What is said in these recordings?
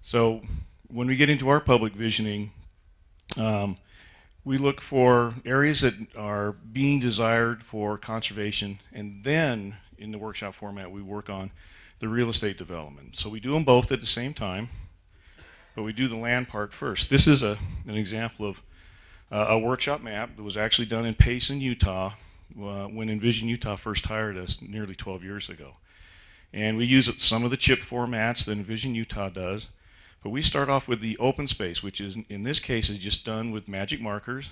So when we get into our public visioning, we look for areas that are being desired for conservation, and then in the workshop format we work on the real estate development. So we do them both at the same time, but we do the land part first. This is an example of a workshop map that was actually done in Payson, Utah, when Envision Utah first hired us nearly 12 years ago. And we use some of the chip formats that Envision Utah does, but we start off with the open space, which is, in this case, is just done with magic markers.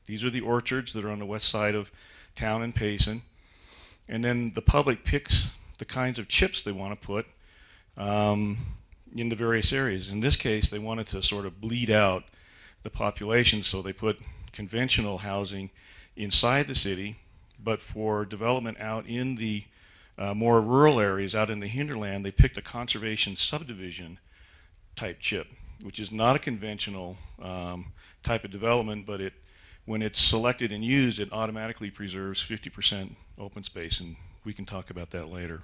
These are the orchards that are on the west side of town in Payson. And then the public picks the kinds of chips they want to put in the various areas. In this case, they wanted to sort of bleed out the population, so they put conventional housing inside the city, but for development out in the more rural areas, out in the hinterland, they picked a conservation subdivision type chip, which is not a conventional type of development, but when it's selected and used, it automatically preserves 50% open space, and we can talk about that later.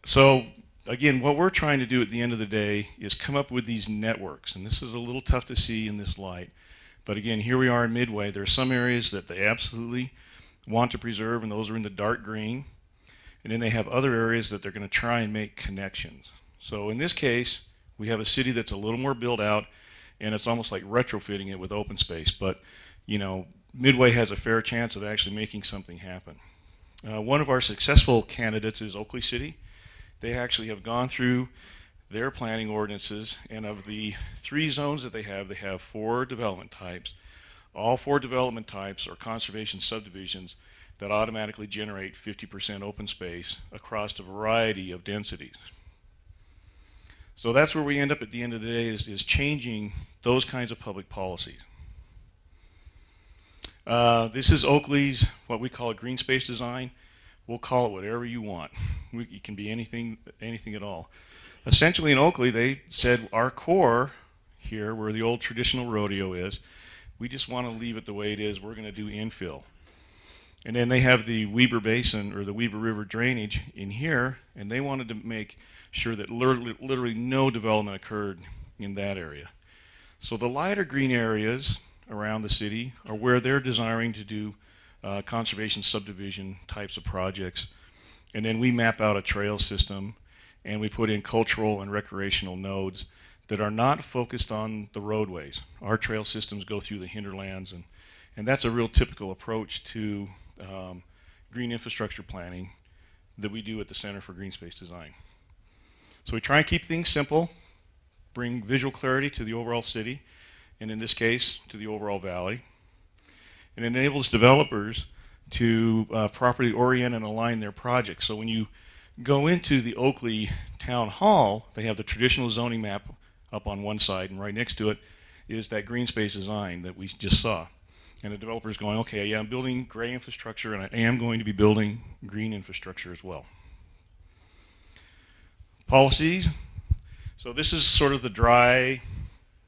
So again, what we're trying to do at the end of the day is come up with these networks, and this is a little tough to see in this light, but again, here we are in Midway. There are some areas that they absolutely want to preserve, and those are in the dark green, and then they have other areas that they're going to try and make connections. So in this case, we have a city that's a little more built out, and it's almost like retrofitting it with open space. But, you know, Midway has a fair chance of actually making something happen. One of our successful candidates is Oakley City. They actually have gone through their planning ordinances, and of the 3 zones that they have 4 development types. All 4 development types are conservation subdivisions that automatically generate 50% open space across a variety of densities. So that's where we end up at the end of the day, is changing those kinds of public policies. This is Oakley's, what we call a green space design. We'll call it whatever you want. It can be anything at all. Essentially in Oakley, they said our core here, where the old traditional rodeo is, we just want to leave it the way it is. We're going to do infill. And then they have the Weber Basin, or the Weber River drainage in here, and they wanted to make sure that literally no development occurred in that area. So the lighter green areas around the city are where they're desiring to do conservation subdivision types of projects. And then we map out a trail system, and we put in cultural and recreational nodes that are not focused on the roadways. Our trail systems go through the hinterlands, and that's a real typical approach to green infrastructure planning that we do at the Center for Green Space Design. So we try and keep things simple, bring visual clarity to the overall city, and in this case, to the overall valley. It enables developers to properly orient and align their projects. So when you go into the Oakley Town Hall, they have the traditional zoning map up on one side, and right next to it is that green space design that we just saw. And the developer is going, okay, yeah, I'm building gray infrastructure, and I am going to be building green infrastructure as well. Policies. So this is sort of the dry,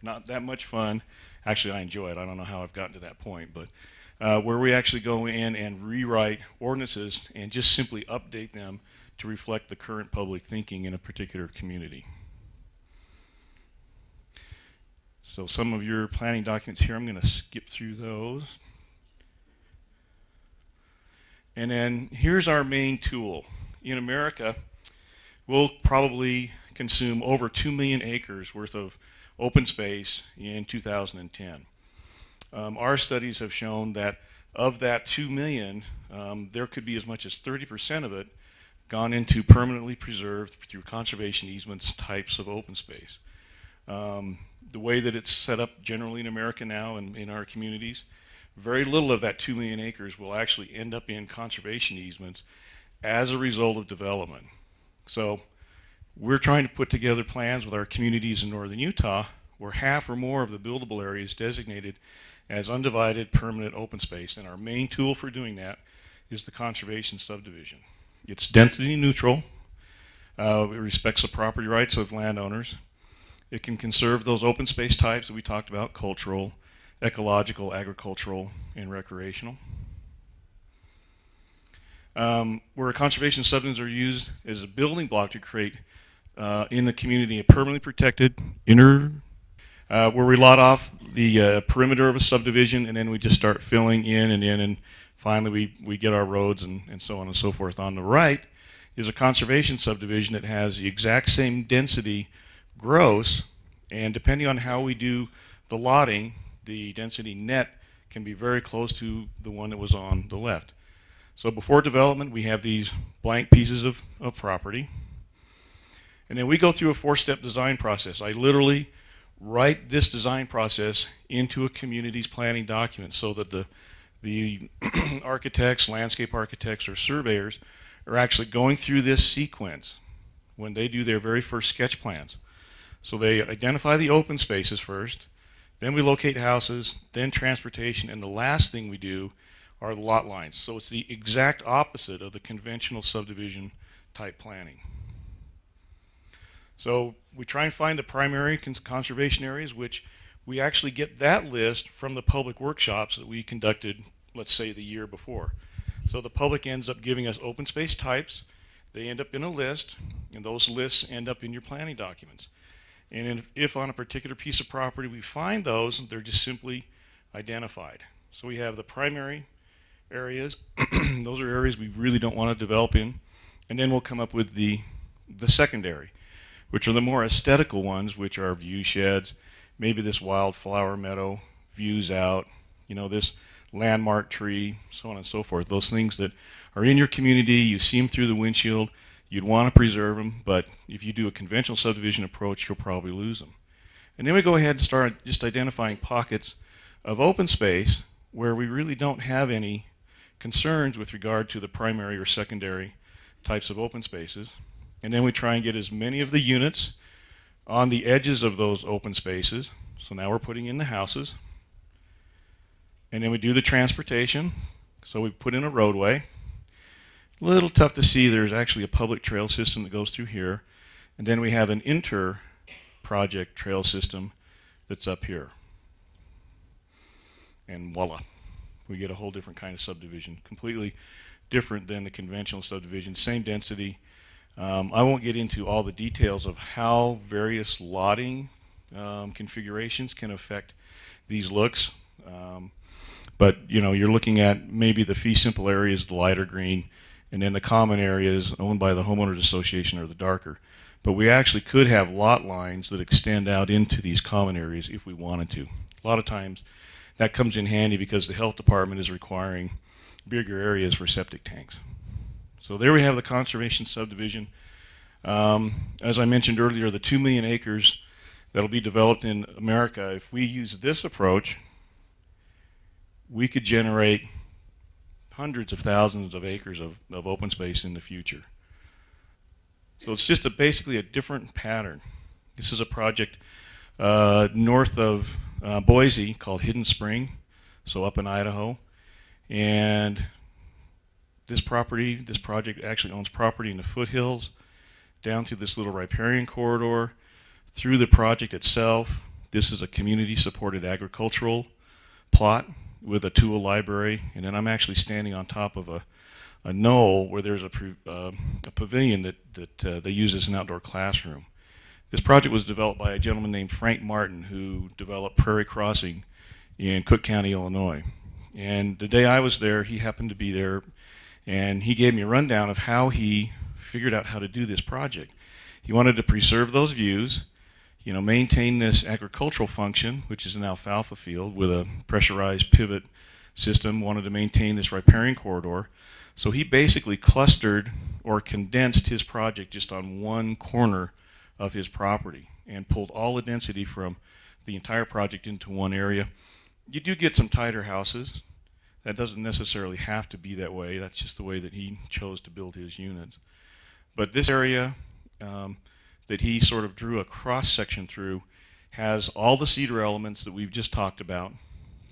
not that much fun. Actually, I enjoy it. I don't know how I've gotten to that point, but where we actually go in and rewrite ordinances and just simply update them to reflect the current public thinking in a particular community. So some of your planning documents here, I'm going to skip through those. And then here's our main tool. In America, we'll probably consume over 2 million acres worth of open space in 2010. Our studies have shown that of that 2 million, there could be as much as 30% of it gone into permanently preserved through conservation easements types of open space. The way that it's set up generally in America now and in our communities, very little of that 2 million acres will actually end up in conservation easements as a result of development. So we're trying to put together plans with our communities in northern Utah where half or more of the buildable area is designated as undivided permanent open space, and our main tool for doing that is the conservation subdivision. It's density neutral. It respects the property rights of landowners. It can conserve those open space types that we talked about: cultural, ecological, agricultural, and recreational. Where conservation subdivisions are used as a building block to create in the community a permanently protected where we lot off the perimeter of a subdivision, and then we just start filling in, and finally we get our roads and so on and so forth. On the right is a conservation subdivision that has the exact same density gross, and depending on how we do the lotting, the density net can be very close to the one that was on the left. So before development, we have these blank pieces of property, and then we go through a 4-step design process. I literally write this design process into a community's planning document so that the architects, landscape architects, or surveyors are actually going through this sequence when they do their very first sketch plans. So they identify the open spaces first, then we locate houses, then transportation, and the last thing we do are the lot lines. So it's the exact opposite of the conventional subdivision type planning. So we try and find the primary conservation areas, which we actually get that list from the public workshops that we conducted, let's say, the year before. So the public ends up giving us open space types. They end up in a list, and those lists end up in your planning documents. And if on a particular piece of property we find those, they're just simply identified. So we have the primary areas. Those are areas we really don't want to develop in. And then we'll come up with the secondary, which are the more aesthetical ones, which are view sheds, maybe this wildflower meadow, views out, you know, this landmark tree, so on and so forth. Those things that are in your community, you see them through the windshield, you'd want to preserve them, but if you do a conventional subdivision approach, you'll probably lose them. And then we go ahead and start just identifying pockets of open space where we really don't have any concerns with regard to the primary or secondary types of open spaces. And then we try and get as many of the units on the edges of those open spaces. So now we're putting in the houses. And then we do the transportation. So we put in a roadway. A little tough to see, there's actually a public trail system that goes through here. And then we have an inter-project trail system that's up here. And voila, we get a whole different kind of subdivision, completely different than the conventional subdivision, same density. I won't get into all the details of how various lotting configurations can affect these looks, but you know, you're looking at maybe the fee simple areas, the lighter green, and then the common areas owned by the homeowners association are the darker. But we actually could have lot lines that extend out into these common areas if we wanted to. A lot of times that comes in handy because the health department is requiring bigger areas for septic tanks. So there we have the conservation subdivision. As I mentioned earlier, the 2 million acres that will be developed in America, if we use this approach, we could generate hundreds of thousands of acres of open space in the future. So it's just basically a different pattern. This is a project north of Boise called Hidden Spring, so up in Idaho. And this project actually owns property in the foothills, down through this little riparian corridor, through the project itself. This is a community-supported agricultural plot with a tool library, and then I'm actually standing on top of a knoll where there's a pavilion that they use as an outdoor classroom. This project was developed by a gentleman named Frank Martin, who developed Prairie Crossing in Cook County, Illinois. And the day I was there, he happened to be there, and he gave me a rundown of how he figured out how to do this project. He wanted to preserve those views, you know, maintain this agricultural function, which is an alfalfa field with a pressurized pivot system, wanted to maintain this riparian corridor. So he basically clustered or condensed his project just on one corner of his property and pulled all the density from the entire project into one area. You do get some tighter houses. That doesn't necessarily have to be that way. That's just the way that he chose to build his units. But this area that he sort of drew a cross-section through has all the cedar elements that we've just talked about.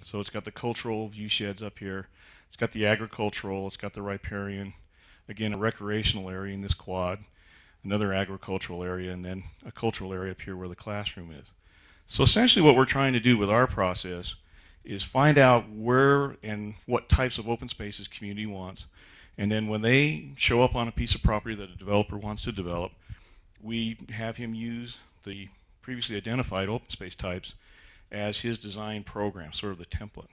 So it's got the cultural view sheds up here. It's got the agricultural. It's got the riparian. Again, a recreational area in this quad. Another agricultural area, and then a cultural area up here where the classroom is. So essentially what we're trying to do with our process is find out where and what types of open spaces community wants. And then when they show up on a piece of property that a developer wants to develop, we have him use the previously identified open space types as his design program, sort of the template.